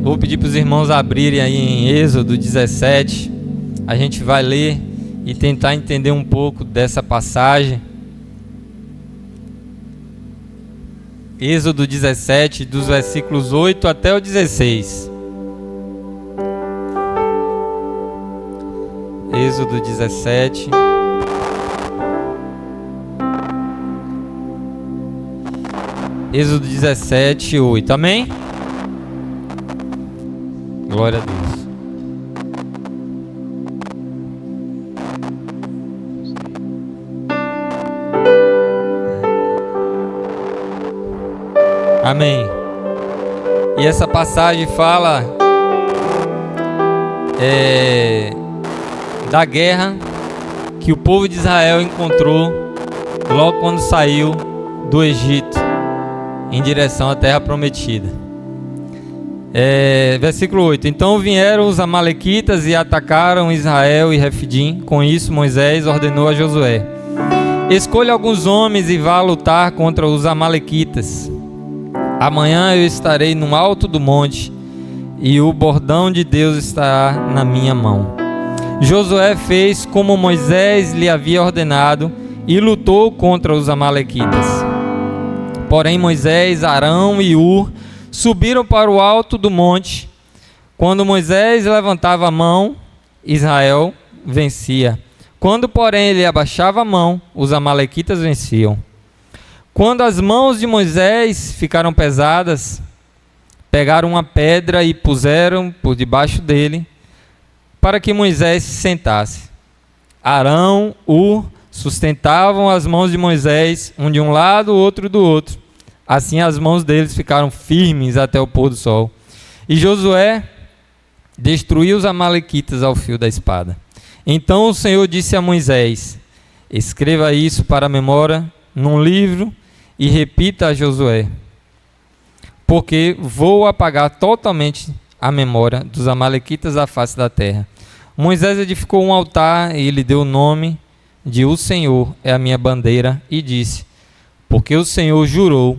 Vou pedir para os irmãos abrirem aí em Êxodo 17. A gente vai ler e tentar entender um pouco dessa passagem. Êxodo 17, dos versículos 8 até o 16. Êxodo 17. Êxodo 17, 8. Amém? Glória a Deus. Amém. E essa passagem fala da guerra que o povo de Israel encontrou logo quando saiu do Egito em direção à terra prometida. Versículo 8. Então vieram os amalequitas e atacaram Israel e Refidim. Com isso Moisés ordenou a Josué: escolha alguns homens e vá lutar contra os amalequitas. Amanhã eu estarei no alto do monte e o bordão de Deus estará na minha mão. Josué fez como Moisés lhe havia ordenado e lutou contra os amalequitas. Porém Moisés, Arão e Hur subiram para o alto do monte. Quando Moisés levantava a mão, Israel vencia. Quando, porém, ele abaixava a mão, os amalequitas venciam. Quando as mãos de Moisés ficaram pesadas, pegaram uma pedra e puseram por debaixo dele, para que Moisés se sentasse. Arão, Hur, sustentavam as mãos de Moisés, um de um lado, o outro do outro. Assim as mãos deles ficaram firmes até o pôr do sol. E Josué destruiu os amalequitas ao fio da espada. Então o Senhor disse a Moisés: escreva isso para a memória num livro e repita a Josué, porque vou apagar totalmente a memória dos amalequitas da face da terra. Moisés edificou um altar e lhe deu o nome de O Senhor é a minha bandeira, e disse: porque o Senhor jurou,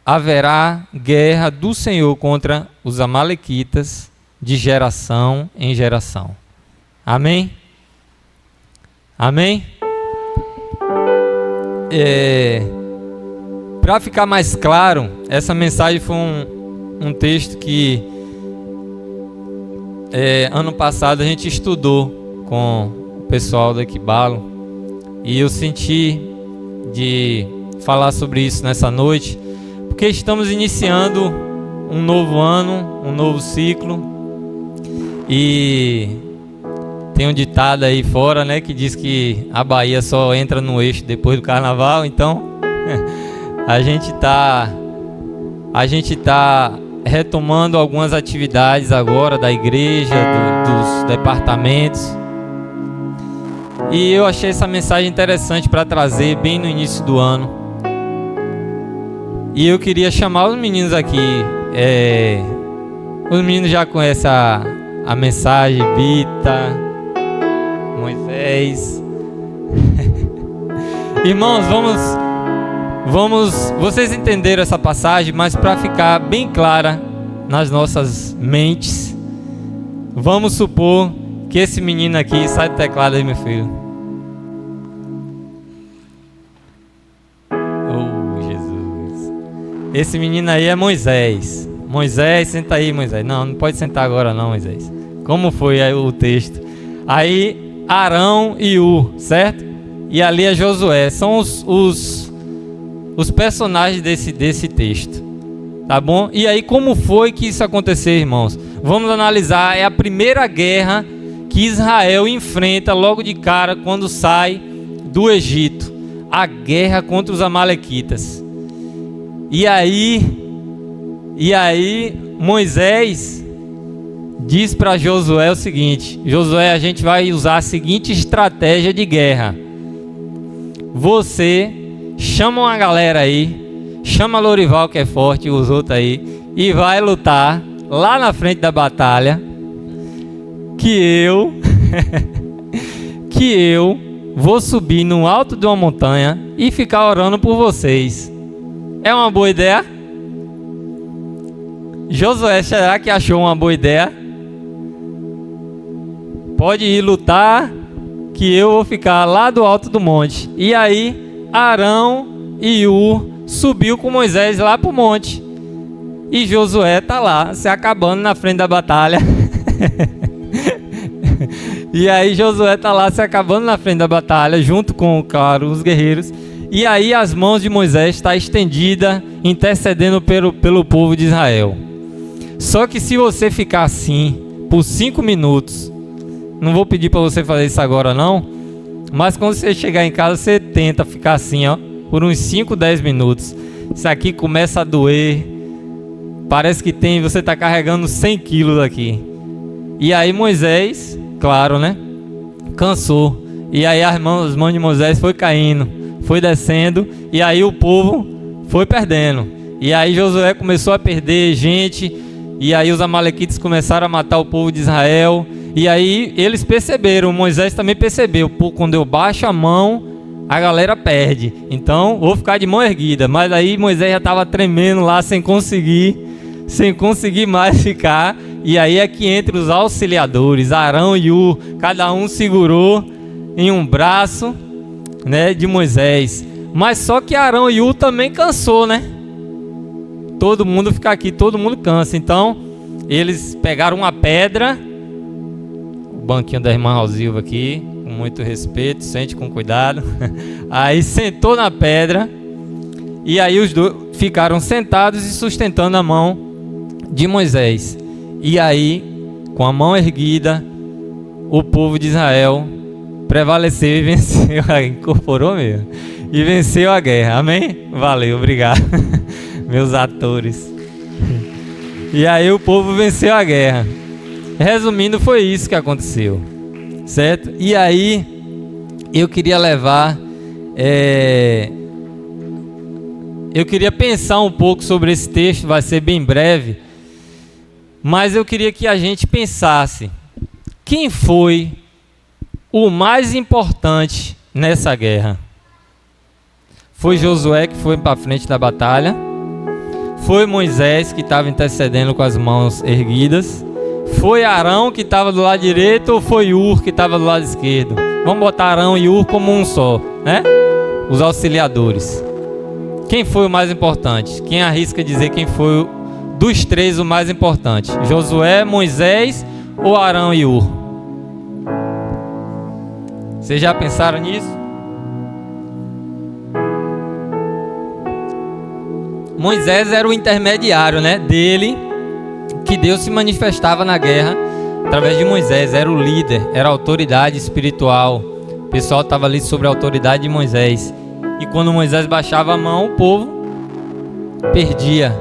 haverá guerra do Senhor contra os amalequitas de geração em geração. Amém? Amém? Para ficar mais claro, essa mensagem foi um texto que ano passado a gente estudou com o pessoal da Equibalo, e eu senti de falar sobre isso nessa noite, porque estamos iniciando um novo ano, um novo ciclo, e tem um ditado aí fora, né, que diz que a Bahia só entra no eixo depois do Carnaval. Então a gente tá retomando algumas atividades agora da igreja, dos departamentos, e eu achei essa mensagem interessante para trazer bem no início do ano. E eu queria chamar os meninos aqui. Os meninos já conhecem a mensagem, Bita, Moisés. Irmãos, vocês entenderam essa passagem, mas para ficar bem clara nas nossas mentes, vamos supor que esse menino aqui, sai do teclado aí, meu filho. Oh, Jesus. Esse menino aí é Moisés. Moisés, senta aí, Moisés. Não pode sentar agora não, Moisés. Como foi aí o texto? Aí, Arão e Hur, certo? E ali é Josué. São os personagens desse texto. Tá bom? E aí, como foi que isso aconteceu, irmãos? Vamos analisar. É a primeira guerra que Israel enfrenta logo de cara quando sai do Egito. A guerra contra os amalequitas. E aí Moisés diz para Josué o seguinte: Josué, a gente vai usar a seguinte estratégia de guerra. Você chama uma galera aí, chama Lorival, que é forte, e os outros aí, e vai lutar lá na frente da batalha, que eu vou subir no alto de uma montanha e ficar orando por vocês. É uma boa ideia? Josué, será que achou uma boa ideia? Pode ir lutar, que eu vou ficar lá do alto do monte. E aí, Arão e Hur subiu com Moisés lá pro monte. E Josué tá lá, se acabando na frente da batalha. E aí Josué tá lá, se acabando na frente da batalha, junto com, claro, os guerreiros. E aí as mãos de Moisés estão estendidas, intercedendo pelo povo de Israel. Só que se você ficar assim, por 5 minutos, não vou pedir para você fazer isso agora não, mas quando você chegar em casa, você tenta ficar assim, ó, por uns 5, 10 minutos. Isso aqui começa a doer. Parece que você está carregando 100 quilos aqui. E aí Moisés, claro, né? Cansou. E aí as mãos de Moisés foi caindo, foi descendo. E aí o povo foi perdendo. E aí Josué começou a perder gente. E aí os amalequitas começaram a matar o povo de Israel. E aí eles perceberam, Moisés também percebeu. Pô, quando eu baixo a mão, a galera perde. Então vou ficar de mão erguida. Mas aí Moisés já estava tremendo lá, sem conseguir mais ficar. E aí é que entre os auxiliadores, Arão e Hur, cada um segurou em um braço, né, de Moisés. Mas só que Arão e Hur também cansou, né? Todo mundo fica aqui, todo mundo cansa. Então eles pegaram uma pedra, o banquinho da irmã Rosilva aqui, com muito respeito, sente com cuidado. Aí sentou na pedra. E aí os dois ficaram sentados e sustentando a mão de Moisés. E aí, com a mão erguida, o povo de Israel prevaleceu e venceu. Incorporou mesmo. E venceu a guerra. Amém? Valeu, obrigado. Meus atores. E aí o povo venceu a guerra. Resumindo, foi isso que aconteceu. Certo? E aí, eu queria levar... Eu queria pensar um pouco sobre esse texto, vai ser bem breve, mas eu queria que a gente pensasse, quem foi o mais importante nessa guerra? Foi Josué que foi para frente da batalha? Foi Moisés que estava intercedendo com as mãos erguidas? Foi Arão que estava do lado direito ou foi Hur que estava do lado esquerdo? Vamos botar Arão e Hur como um só, né? Os auxiliadores. Quem foi o mais importante? Quem arrisca dizer quem foi dos três o mais importante? Josué, Moisés ou Arão e Hur? Vocês já pensaram nisso? Moisés era o intermediário, né, dele, que Deus se manifestava na guerra através de Moisés. Era o líder, era a autoridade espiritual. O pessoal estava ali sobre a autoridade de Moisés. E quando Moisés baixava a mão, o povo perdia.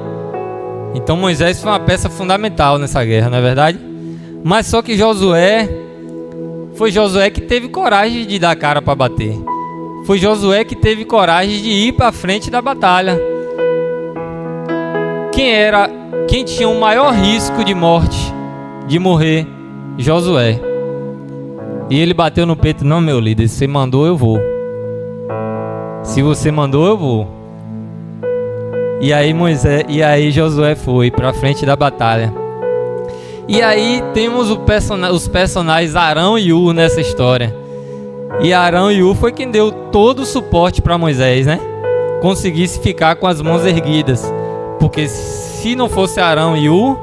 Então Moisés foi uma peça fundamental nessa guerra, não é verdade? Mas só que foi Josué que teve coragem de dar a cara para bater. Foi Josué que teve coragem de ir para a frente da batalha. Quem tinha o maior risco de morte, de morrer? Josué. E ele bateu no peito: não, meu líder, se você mandou, eu vou. Se você mandou, eu vou. E aí Josué foi para frente da batalha. E aí temos os personagens Arão e Hur nessa história. E Arão e Hur foi quem deu todo o suporte para Moisés, né? Conseguisse ficar com as mãos erguidas. Porque se não fosse Arão e Hur,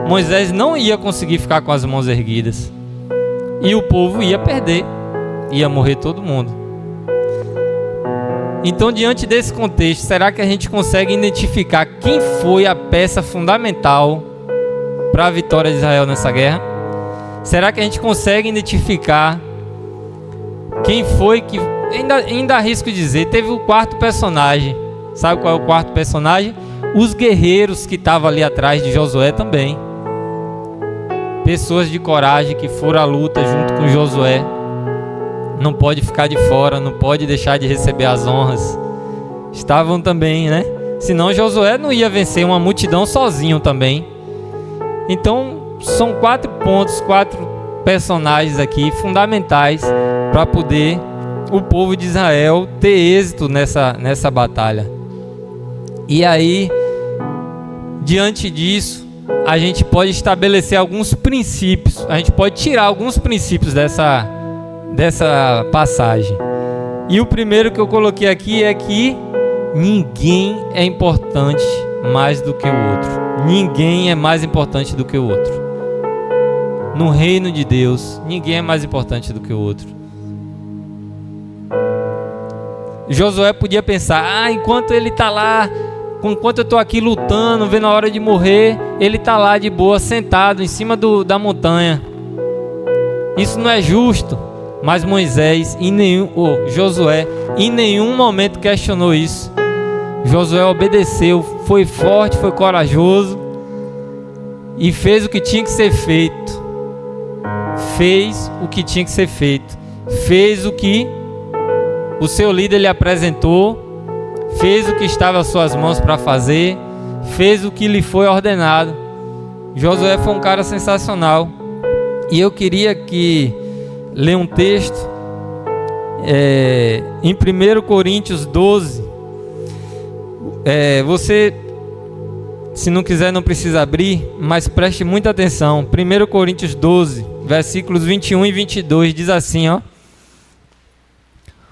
Moisés não ia conseguir ficar com as mãos erguidas. E o povo ia perder. Ia morrer todo mundo. Então, diante desse contexto, será que a gente consegue identificar quem foi a peça fundamental para a vitória de Israel nessa guerra? Será que a gente consegue identificar quem foi que... Ainda arrisco dizer, teve o quarto personagem. Sabe qual é o quarto personagem? Os guerreiros que estavam ali atrás de Josué também. Pessoas de coragem que foram à luta junto com Josué. Não pode ficar de fora, não pode deixar de receber as honras. Estavam também, né? Senão Josué não ia vencer uma multidão sozinho também. Então, são 4 pontos, 4 personagens aqui fundamentais para poder o povo de Israel ter êxito nessa batalha. E aí, diante disso, a gente pode estabelecer alguns princípios, a gente pode tirar alguns princípios dessa passagem. E o primeiro que eu coloquei aqui é que ninguém é importante mais do que o outro. Ninguém é mais importante do que o outro. No reino de Deus, ninguém é mais importante do que o outro. Josué podia pensar, enquanto ele está lá, enquanto eu estou aqui lutando, vendo a hora de morrer, ele está lá de boa, sentado em cima da montanha. Isso não é justo. Mas Josué em nenhum momento questionou isso. Josué obedeceu, foi forte, foi corajoso e fez o que tinha que ser feito. Fez o que tinha que ser feito. Fez o que o seu líder lhe apresentou. Fez o que estava às suas mãos para fazer. Fez o que lhe foi ordenado. Josué foi um cara sensacional. E eu queria ler um texto em 1 Coríntios 12. Você, se não quiser, não precisa abrir, mas preste muita atenção. 1 Coríntios 12, versículos 21 e 22, diz assim, ó: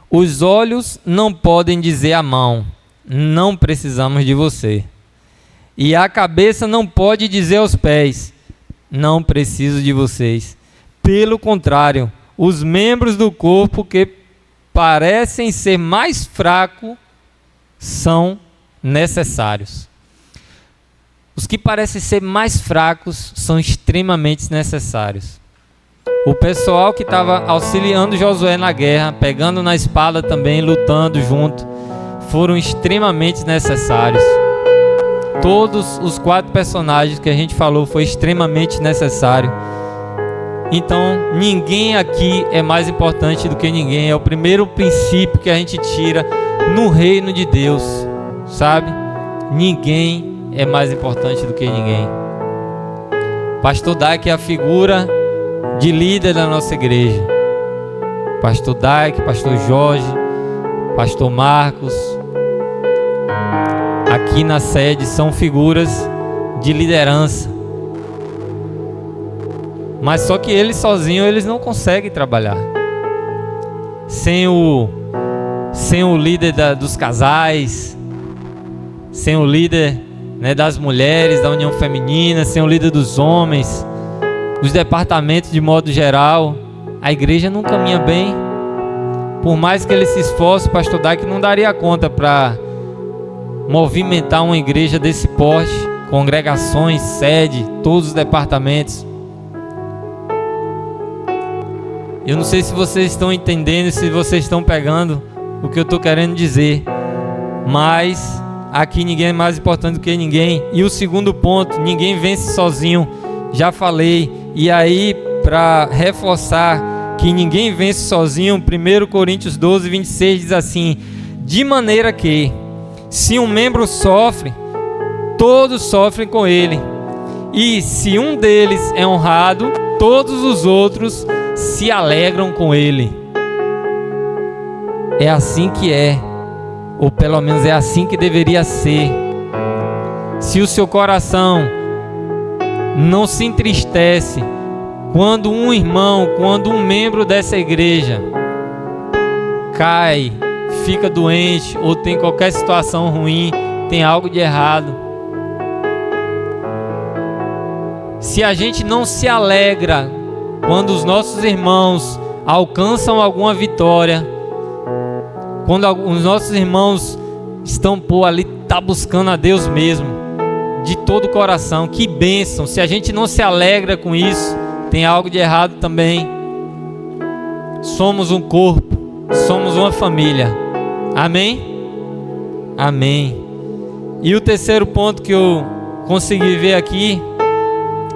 os olhos não podem dizer à mão, não precisamos de você. E a cabeça não pode dizer aos pés, não preciso de vocês. Pelo contrário, os membros do corpo que parecem ser mais fracos são necessários. Os que parecem ser mais fracos são extremamente necessários. O pessoal que estava auxiliando Josué na guerra, pegando na espada também, lutando junto, foram extremamente necessários. Todos os 4 personagens que a gente falou foi extremamente necessário. Então, ninguém aqui é mais importante do que ninguém. É o primeiro princípio que a gente tira no reino de Deus, sabe? Ninguém é mais importante do que ninguém. Pastor Daik é a figura de líder da nossa igreja. Pastor Daik, Pastor Jorge, Pastor Marcos, aqui na sede são figuras de liderança. Mas só que eles sozinhos eles não conseguem trabalhar. Sem o líder dos casais, sem o líder, das mulheres, da união feminina, sem o líder dos homens, os departamentos de modo geral, a igreja não caminha bem. Por mais que ele se esforce, o pastor Daik não daria conta para movimentar uma igreja desse porte, congregações, sede, todos os departamentos. Eu não sei se vocês estão entendendo, se vocês estão pegando o que eu estou querendo dizer, mas aqui ninguém é mais importante do que ninguém. E o segundo ponto, ninguém vence sozinho, já falei. E aí, para reforçar que ninguém vence sozinho, 1 Coríntios 12, 26 diz assim: de maneira que, se um membro sofre, todos sofrem com ele, e se um deles é honrado, todos os outros se alegram com ele. É assim que é, ou pelo menos é assim que deveria ser. Se o seu coração não se entristece quando um irmão, quando um membro dessa igreja cai, fica doente ou tem qualquer situação ruim, tem algo de errado. Se a gente não se alegra quando os nossos irmãos alcançam alguma vitória, quando os nossos irmãos estão ali, tá buscando a Deus mesmo, de todo o coração, que bênção. Se a gente não se alegra com isso, tem algo de errado também. Somos um corpo, somos uma família. Amém? Amém. E o terceiro ponto que eu consegui ver aqui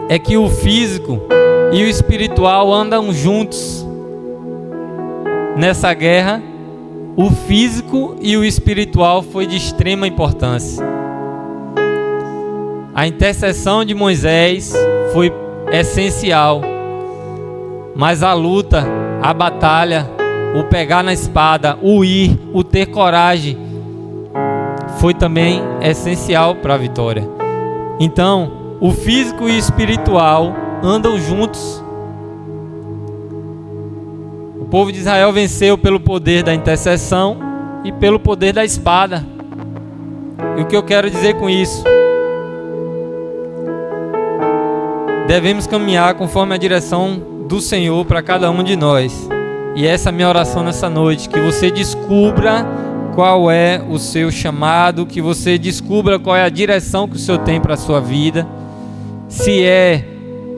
é que o físico e o espiritual andam juntos nessa guerra. O físico e o espiritual foi de extrema importância. A intercessão de Moisés foi essencial, mas a luta, a batalha, o pegar na espada, o ir, o ter coragem, foi também essencial para a vitória. Então, O físico e o espiritual andam juntos. O povo de Israel venceu pelo poder da intercessão e pelo poder da espada. E o que eu quero dizer com isso? Devemos caminhar conforme a direção do Senhor para cada um de nós. E essa é a minha oração nessa noite, que você descubra qual é o seu chamado, que você descubra qual é a direção que o Senhor tem para a sua vida. Se é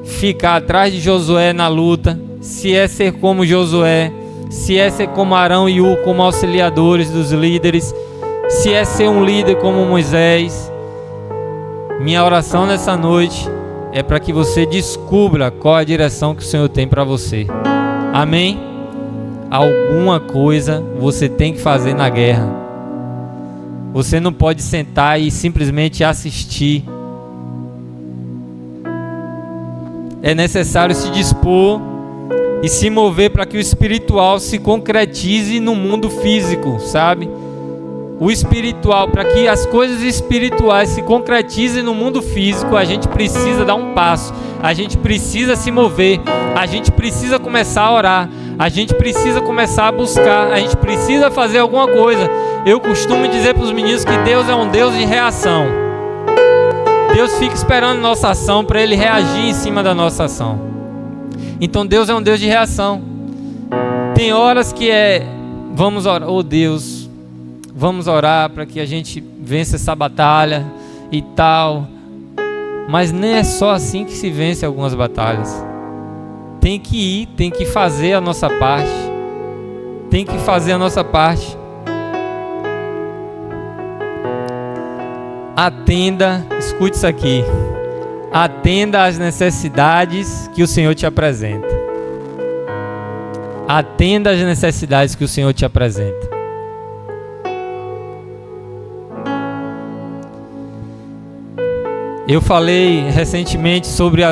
ficar atrás de Josué na luta, se é ser como Josué, se é ser como Arão e Ur, como auxiliadores dos líderes, se é ser um líder como Moisés. Minha oração nessa noite é para que você descubra qual a direção que o Senhor tem para você. Amém? Alguma coisa você tem que fazer na guerra. Você não pode sentar e simplesmente assistir. É necessário se dispor e se mover para que o espiritual se concretize no mundo físico, sabe? O espiritual, para que as coisas espirituais se concretizem no mundo físico, a gente precisa dar um passo, a gente precisa se mover, a gente precisa começar a orar, a gente precisa começar a buscar, a gente precisa fazer alguma coisa. Eu costumo dizer para os meninos que Deus é um Deus de reação. Deus fica esperando nossa ação para Ele reagir em cima da nossa ação. Então Deus é um Deus de reação. Tem horas que vamos orar, oh Deus, vamos orar para que a gente vença essa batalha e tal. Mas nem é só assim que se vence algumas batalhas. Tem que ir, tem que fazer a nossa parte. Tem que fazer a nossa parte. Atenda, escute isso aqui. Atenda às necessidades que o Senhor te apresenta. Atenda às necessidades que o Senhor te apresenta. Eu falei recentemente sobre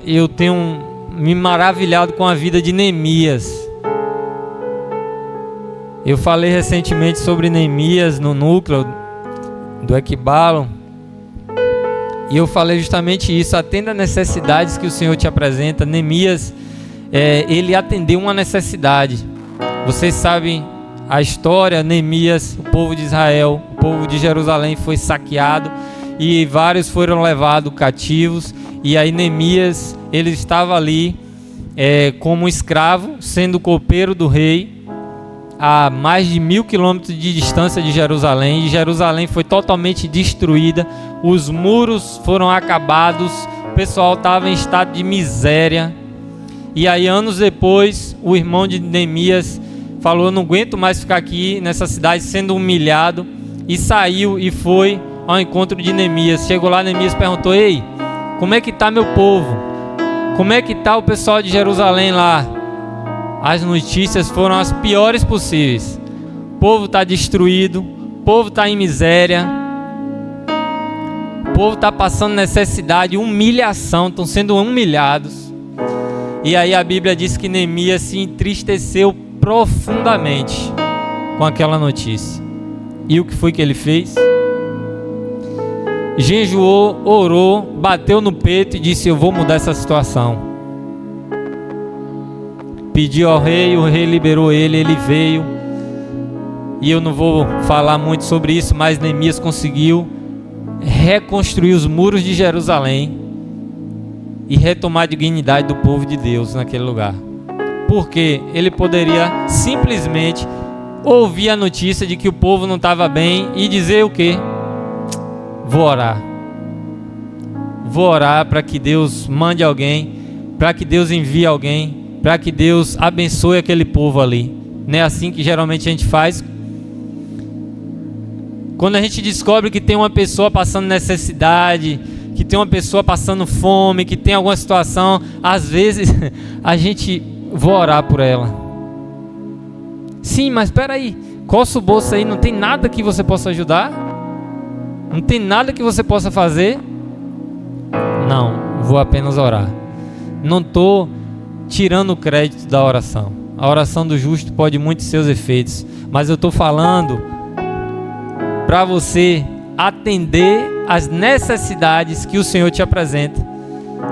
eu tenho me maravilhado com a vida de Neemias. Eu falei recentemente sobre Neemias no núcleo do Equibalo. E eu falei justamente isso. Atenda às necessidades que o Senhor te apresenta. Neemias, ele atendeu uma necessidade. Vocês sabem a história. Neemias, o povo de Israel, o povo de Jerusalém foi saqueado e vários foram levados cativos. E aí Neemias, ele estava ali como escravo, sendo copeiro do rei, a mais de 1000 quilômetros de distância de Jerusalém. E Jerusalém foi totalmente destruída, os muros foram acabados, o pessoal estava em estado de miséria. E aí anos depois, o irmão de Neemias falou: não aguento mais ficar aqui nessa cidade sendo humilhado, e saiu e foi ao encontro de Neemias. Chegou lá, Neemias perguntou: ei, como é que está meu povo? Como é que está o pessoal de Jerusalém lá? As notícias foram as piores possíveis. O povo está destruído, o povo está em miséria, o povo está passando necessidade, humilhação, estão sendo humilhados. E aí a Bíblia diz que Neemias se entristeceu profundamente com aquela notícia. E o que foi que ele fez? Jejuou, orou, bateu no peito e disse: eu vou mudar essa situação. Pediu ao rei, o rei liberou ele, ele veio. E eu não vou falar muito sobre isso, mas Neemias conseguiu reconstruir os muros de Jerusalém e retomar a dignidade do povo de Deus naquele lugar. Porque ele poderia simplesmente ouvir a notícia de que o povo não estava bem e dizer o quê? Vou orar. Vou orar para que Deus mande alguém, para que Deus envie alguém, para que Deus abençoe aquele povo ali. Não é assim que geralmente a gente faz? Quando a gente descobre que tem uma pessoa passando necessidade, que tem uma pessoa passando fome, que tem alguma situação, às vezes a gente vou orar por ela. Sim, mas espera aí, coça o bolso aí, não tem nada que você possa ajudar? Não tem nada que você possa fazer? Não, vou apenas orar. Não estou tirando o crédito da oração. A oração do justo pode muitos seus efeitos, mas eu estou falando para você atender às necessidades que o Senhor te apresenta.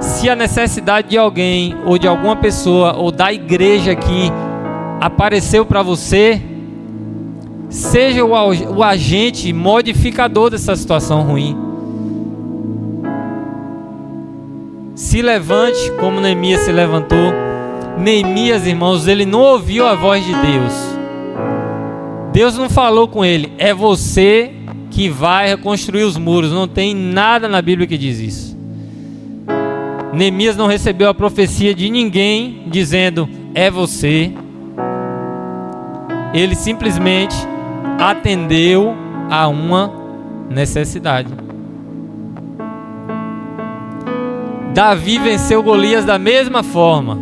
Se a necessidade de alguém, ou de alguma pessoa, ou da igreja aqui, apareceu para você, seja o agente modificador dessa situação ruim. Se levante como Neemias se levantou. Neemias, irmãos, ele não ouviu a voz de Deus. Deus não falou com ele: é você que vai reconstruir os muros. Não tem nada na Bíblia que diz isso. Neemias não recebeu a profecia de ninguém dizendo: é você. Ele simplesmente atendeu a uma necessidade. Davi venceu Golias da mesma forma.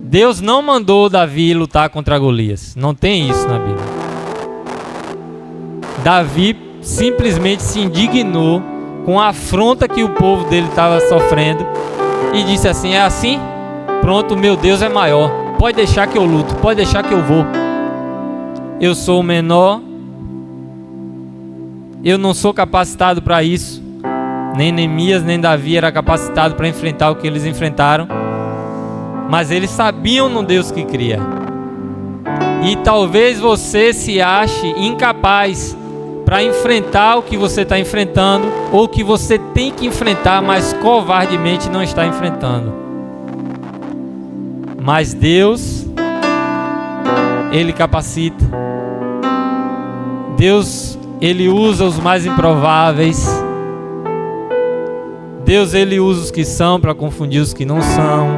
Deus não mandou Davi lutar contra Golias. Não tem isso na Bíblia. Davi simplesmente se indignou com a afronta que o povo dele estava sofrendo e disse assim: é assim? Pronto, meu Deus é maior. Pode deixar que eu luto, pode deixar que eu vou. Eu sou o menor. Eu não sou capacitado para isso. Nem Neemias, nem Davi era capacitado para enfrentar o que eles enfrentaram. Mas eles sabiam no Deus que cria. E talvez você se ache incapaz para enfrentar o que você está enfrentando, ou o que você tem que enfrentar, mas covardemente não está enfrentando. Mas Deus, Ele capacita. Deus, Ele usa os mais improváveis. Deus, Ele usa os que são para confundir os que não são.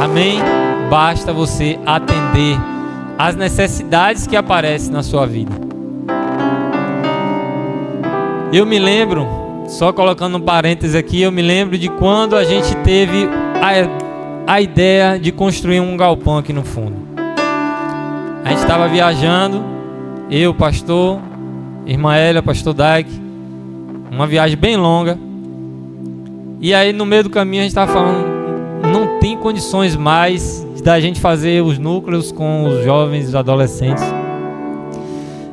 Amém? Basta você atender às necessidades que aparecem na sua vida. Eu me lembro, só colocando um parênteses aqui, eu me lembro de quando a gente teve a ideia de construir um galpão aqui no fundo. A gente estava viajando, eu, pastor, irmã Hélia, pastor Daik, uma viagem bem longa. E aí no meio do caminho a gente estava falando: não tem condições mais da gente fazer os núcleos com os jovens e os adolescentes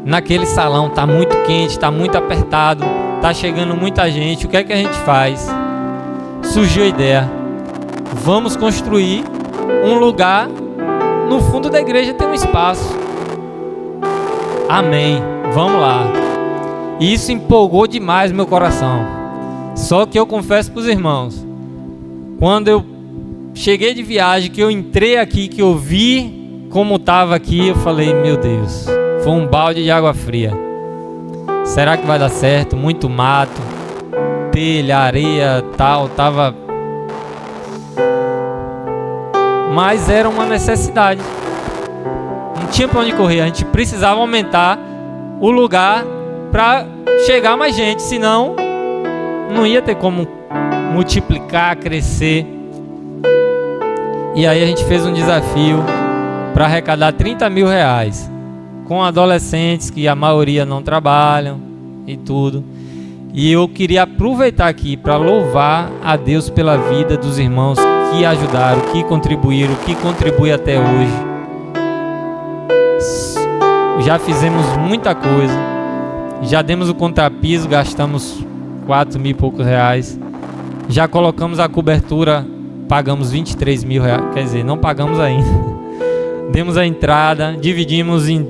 naquele salão. Tá muito quente, tá muito apertado, tá chegando muita gente. O que é que a gente faz? Surgiu a ideia: vamos construir um lugar no fundo da igreja, tem um espaço. Amém, vamos lá. E isso empolgou demais meu coração. Só que eu confesso para os irmãos, quando eu cheguei de viagem, que eu entrei aqui, que eu vi como estava aqui, eu falei: meu Deus, foi um balde de água fria. Será que vai dar certo? Muito mato, telha, areia, tal, tava. Mas era uma necessidade. Não tinha para onde correr. A gente precisava aumentar o lugar para chegar mais gente, senão não ia ter como multiplicar, crescer. E aí a gente fez um desafio para arrecadar 30 mil reais com adolescentes que a maioria não trabalham e tudo. E eu queria aproveitar aqui para louvar a Deus pela vida dos irmãos que ajudaram, que contribuíram, que contribuem até hoje. Já fizemos muita coisa, já demos o contrapiso, gastamos 4 mil e poucos reais. Já colocamos a cobertura, pagamos 23 mil reais, quer dizer, não pagamos ainda. Demos a entrada, dividimos em...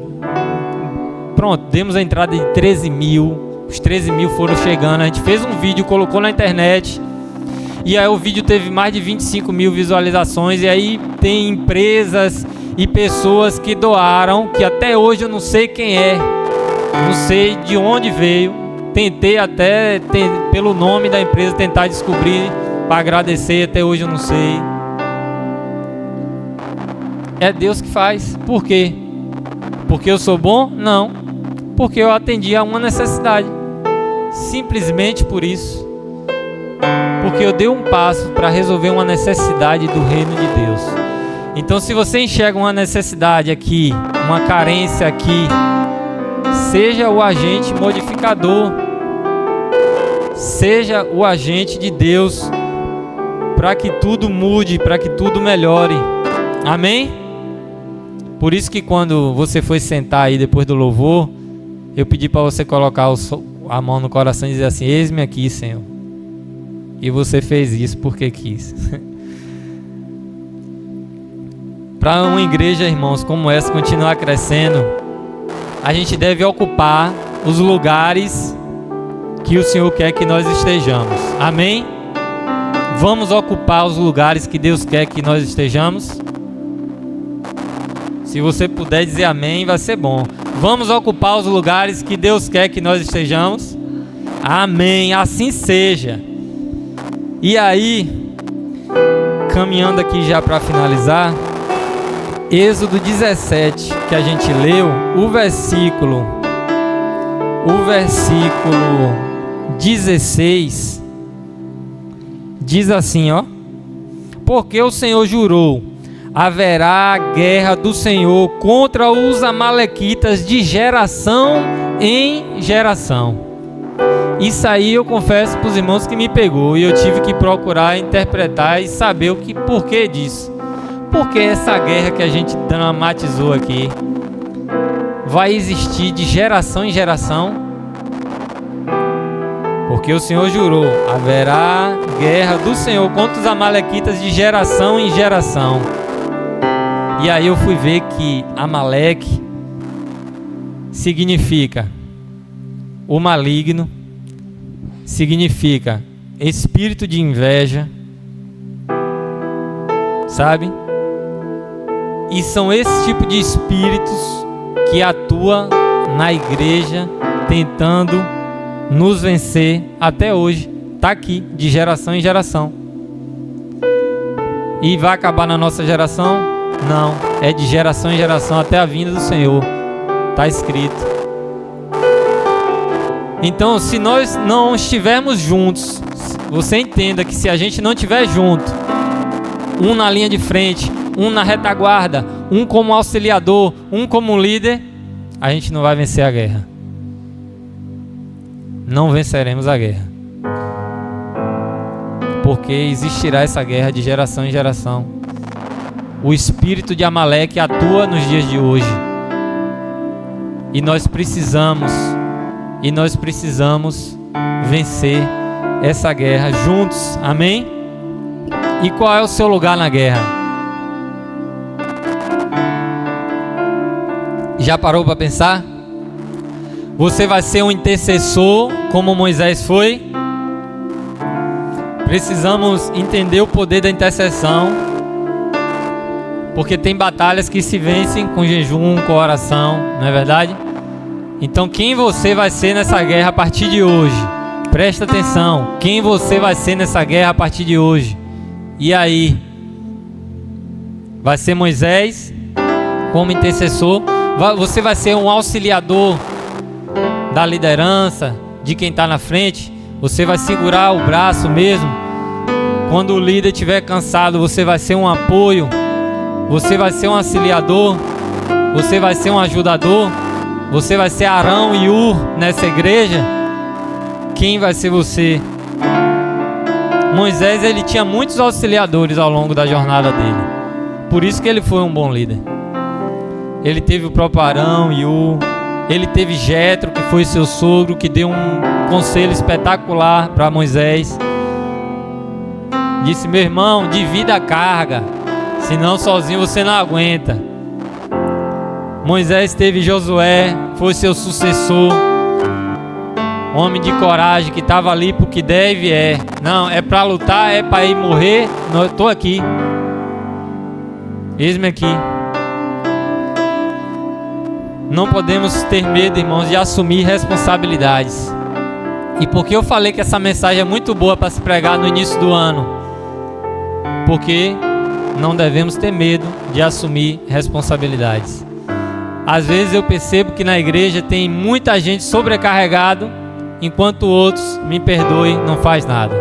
Pronto, demos a entrada de 13 mil. Os 13 mil foram chegando, a gente fez um vídeo, colocou na internet. E aí o vídeo teve mais de 25 mil visualizações. E aí tem empresas e pessoas que doaram, que até hoje eu não sei quem é, não sei de onde veio. Tentei até, pelo nome da empresa, tentar descobrir para agradecer, até hoje eu não sei. É Deus que faz. Por quê? Porque eu sou bom? Não. Porque eu atendi a uma necessidade. Simplesmente por isso. Porque eu dei um passo para resolver uma necessidade do reino de Deus. Então, se você enxerga uma necessidade aqui, uma carência aqui, seja o agente modificador, seja o agente de Deus, para que tudo mude, para que tudo melhore. Amém? Por isso que quando você foi sentar aí depois do louvor, eu pedi para você colocar a mão no coração e dizer assim: eis-me aqui, Senhor. E você fez isso porque quis. Para uma igreja, irmãos, como essa continuar crescendo, a gente deve ocupar os lugares que o Senhor quer que nós estejamos. Amém? Vamos ocupar os lugares que Deus quer que nós estejamos? Se você puder dizer amém, vai ser bom. Vamos ocupar os lugares que Deus quer que nós estejamos? Amém, assim seja. E aí, caminhando aqui já para finalizar, Êxodo 17, que a gente leu, o versículo 16, diz assim, ó: porque o Senhor jurou, haverá guerra do Senhor contra os amalequitas de geração em geração. Isso aí eu confesso para os irmãos que me pegou, e eu tive que procurar interpretar e saber o porquê disso. Porque essa guerra que a gente dramatizou aqui vai existir de geração em geração? Porque o Senhor jurou, haverá guerra do Senhor contra os amalequitas de geração em geração. E aí eu fui ver que Amaleque significa o maligno, significa espírito de inveja, sabe? E são esse tipo de espíritos que atua na igreja tentando nos vencer até hoje. Está aqui, de geração em geração. E vai acabar na nossa geração? Não, é de geração em geração até a vinda do Senhor. Está escrito. Então, se nós não estivermos juntos, você entenda que se a gente não estiver junto, um na linha de frente, um na retaguarda, um como auxiliador, um como líder, a gente não vai vencer a guerra. Não venceremos a guerra. Porque existirá essa guerra de geração em geração. O espírito de Amaleque atua nos dias de hoje. E nós precisamos vencer essa guerra juntos. Amém? E qual é o seu lugar na guerra? Já parou para pensar? Você vai ser um intercessor como Moisés foi? Precisamos entender o poder da intercessão, porque tem batalhas que se vencem com jejum, com oração, não é verdade? Então quem você vai ser nessa guerra a partir de hoje? Presta atenção, quem você vai ser nessa guerra a partir de hoje? E aí? Vai ser Moisés como intercessor? Você vai ser um auxiliador da liderança, de quem está na frente? Você vai segurar o braço mesmo? Quando o líder estiver cansado, você vai ser um apoio? Você vai ser um auxiliador? Você vai ser um ajudador? Você vai ser Arão e Ur nessa igreja? Quem vai ser você? Moisés, ele tinha muitos auxiliadores ao longo da jornada dele. Por isso que ele foi um bom líder. Ele teve o próprio Arão e Ur. Ele teve Jetro, que foi seu sogro, que deu um conselho espetacular para Moisés. Disse: meu irmão, divida a carga, senão sozinho você não aguenta. Moisés teve Josué, foi seu sucessor, homem de coragem, que estava ali porque deve é. Não, é para lutar, é para ir morrer. Não, estou aqui. Eis-me aqui. Não podemos ter medo, irmãos, de assumir responsabilidades. E por que eu falei que essa mensagem é muito boa para se pregar no início do ano? Porque não devemos ter medo de assumir responsabilidades. Às vezes eu percebo que na igreja tem muita gente sobrecarregado, enquanto outros, me perdoe, não faz nada.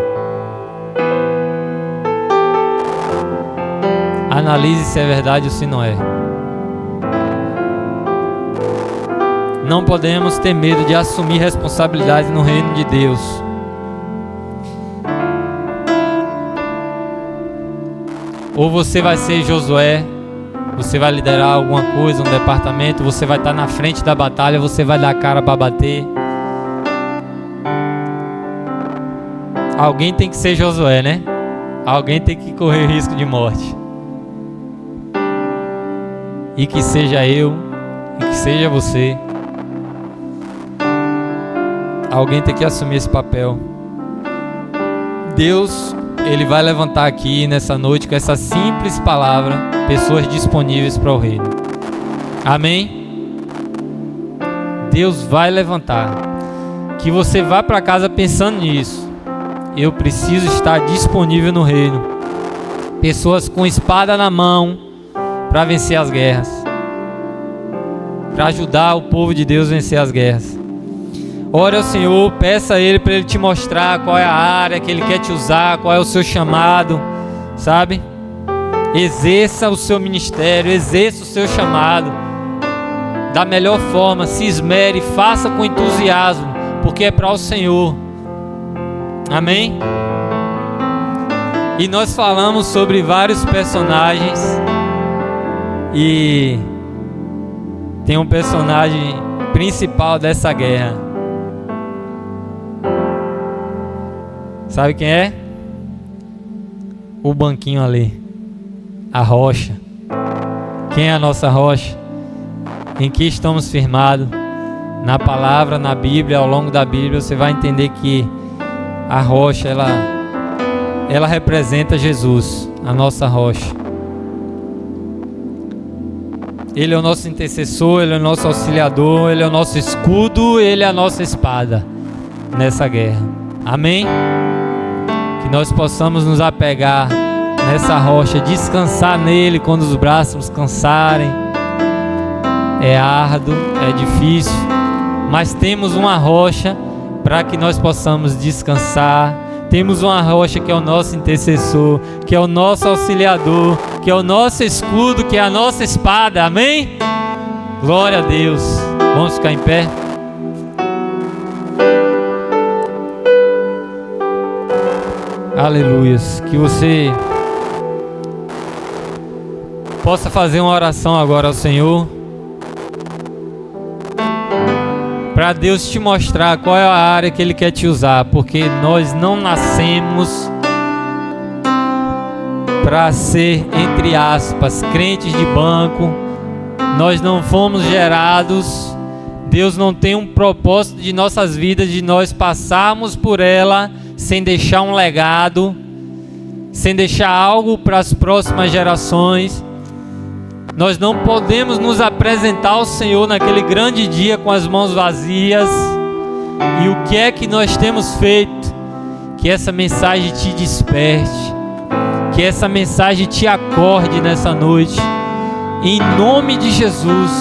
Analise se é verdade ou se não é. Não podemos ter medo de assumir responsabilidades no reino de Deus. Ou você vai ser Josué, você vai liderar alguma coisa, um departamento, você vai estar na frente da batalha, você vai dar a cara para bater. Alguém tem que ser Josué, né? Alguém tem que correr risco de morte. E que seja eu, e que seja você. Alguém tem que assumir esse papel. Deus, Ele vai levantar aqui nessa noite com essa simples palavra, pessoas disponíveis para o reino. Amém? Deus vai levantar. Que você vá para casa pensando nisso. Eu preciso estar disponível no reino. Pessoas com espada na mão para vencer as guerras. Para ajudar o povo de Deus a vencer as guerras. Ore ao Senhor, peça a Ele para Ele te mostrar qual é a área que Ele quer te usar, qual é o seu chamado, sabe? Exerça o seu ministério, exerça o seu chamado da melhor forma, se esmere, faça com entusiasmo, porque é para o Senhor. Amém? E nós falamos sobre vários personagens e tem um personagem principal dessa guerra. Sabe quem é? O banquinho ali. A rocha. Quem é a nossa rocha? Em que estamos firmados? Na palavra, na Bíblia, ao longo da Bíblia, você vai entender que a rocha, ela representa Jesus, a nossa rocha. Ele é o nosso intercessor, Ele é o nosso auxiliador, Ele é o nosso escudo, Ele é a nossa espada nessa guerra. Amém? Que nós possamos nos apegar nessa rocha, descansar nele quando os braços cansarem. É árduo, é difícil, mas temos uma rocha para que nós possamos descansar. Temos uma rocha que é o nosso intercessor, que é o nosso auxiliador, que é o nosso escudo, que é a nossa espada. Amém? Glória a Deus. Vamos ficar em pé. Aleluias. Que você possa fazer uma oração agora ao Senhor, para Deus te mostrar qual é a área que Ele quer te usar, porque nós não nascemos para ser, entre aspas, crentes de banco. Nós não fomos gerados. Deus não tem um propósito de nossas vidas, de nós passarmos por ela sem deixar um legado, sem deixar algo para as próximas gerações. Nós não podemos nos apresentar ao Senhor naquele grande dia com as mãos vazias. E o que é que nós temos feito? Que essa mensagem te desperte, que essa mensagem te acorde nessa noite. Em nome de Jesus,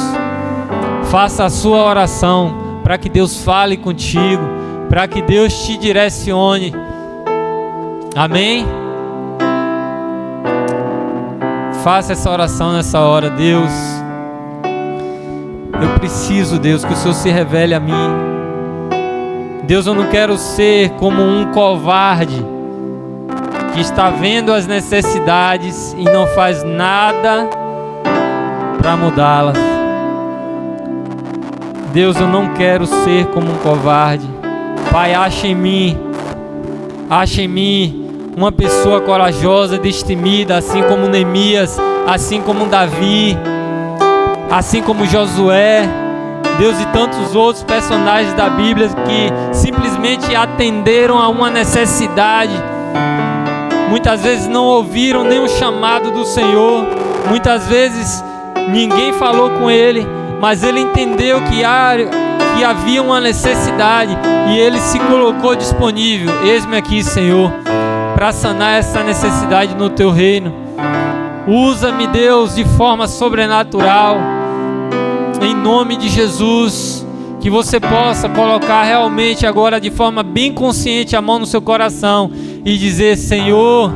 faça a sua oração para que Deus fale contigo, para que Deus te direcione. Amém? Faça essa oração nessa hora. Deus, eu preciso, Deus, que o Senhor se revele a mim. Deus, eu não quero ser como um covarde que está vendo as necessidades e não faz nada para mudá-las. Deus, eu não quero ser como um covarde. Pai, acha em mim uma pessoa corajosa, destemida, assim como Neemias, assim como Davi, assim como Josué, Deus, e tantos outros personagens da Bíblia que simplesmente atenderam a uma necessidade. Muitas vezes não ouviram nem o chamado do Senhor, muitas vezes ninguém falou com ele, mas ele entendeu que havia uma necessidade e ele se colocou disponível. Eis-me aqui, Senhor, para sanar essa necessidade no teu reino. Usa-me, Deus, de forma sobrenatural, em nome de Jesus. Que você possa colocar realmente agora de forma bem consciente a mão no seu coração e dizer: Senhor,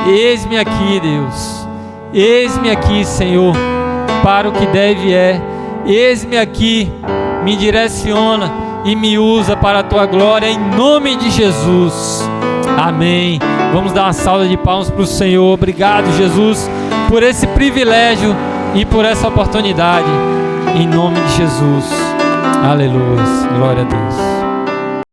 eis-me aqui, Deus, eis-me aqui, Senhor, para o que deve é. Eis-me aqui, me direciona e me usa para a tua glória, em nome de Jesus. Amém. Vamos dar uma salva de palmas para o Senhor. Obrigado, Jesus, por esse privilégio e por essa oportunidade, em nome de Jesus. Aleluia. Glória a Deus.